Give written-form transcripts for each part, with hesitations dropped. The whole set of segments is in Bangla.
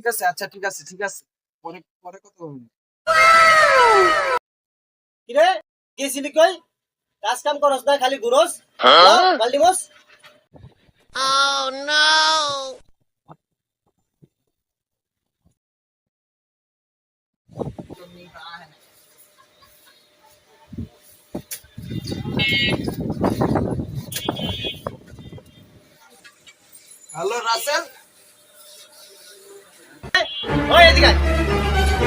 ঠিক আছে, আচ্ছা ঠিক আছে ঠিক আছে, পরে পরে কথা বলবো। কিরে গেছিলি কই? কাজ কাম করস না, খালি ঘুরস মাল্টিমস। হ্যালো রাসেল। ওই এদিকে আয়।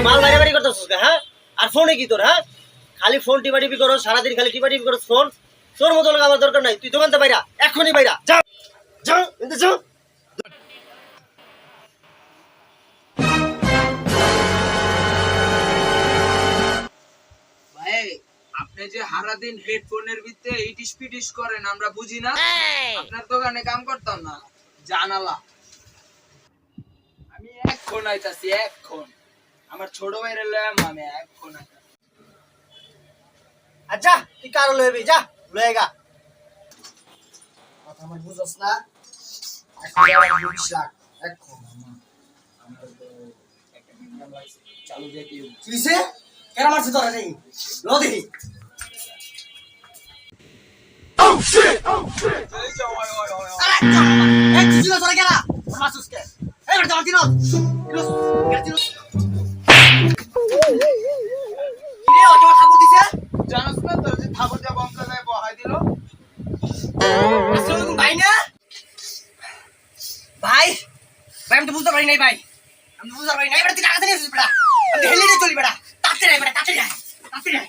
মাল বাইরে বাড়ি করতেছিস হ্যাঁ? আর ফোনে কি তোর হ্যাঁ? খালি ফোন টিপা টিপি করো সারাদিন, খালি টিপা টিপি করো ফোন। তোর মতো লোক আমার দরকার নাই, তুই দোকানতে বাইরা, এখনই বাইরা যা, যা কিন্তু যা। ভাই আপনি যে সারা দিন হেডফোনের ভিতরে ইটিস পিটিস করেন আমরা বুঝি না। আপনার দোকানে কাম করতাম না জানালা। আমি এখন আইতাছি, এখন আমার ছোট ভাইরে লয়াম, আমি এখন আইতাছি। আচ্ছা তুই কারো লইবি, যা লয়েগা। কথা আমার বুঝছ না, এখন আবার 20 লাখ এখন আমার তো একটা বিক্রম লাগছে, চালু দিয়ে দিও। কিসে কেন মারছিস তোরা নেই লো দেখি। এই যাও, ওই ওই ওই ওই। আরে এই তুই ছিল তোরা কেনা মারছিস কে? এই বেটা দিন কিরে ও তোমার ঠাকুর দিছে। জানোস না তোর যে ঠাকুর যা বংশা যায় বহাই দিল। আসসালামু আলাইকুম ভাই না ভাই, ভাই আমি তো বুঝতে পারি নাই ভাই, আমি তো বুঝতে পারি নাই। এবার তুই টাকা নিয়ে আসিস বেটা, আমি হেলিতে চলি বেটা, তাতে নাই বেটা, তাতে নাই, তাতে নাই।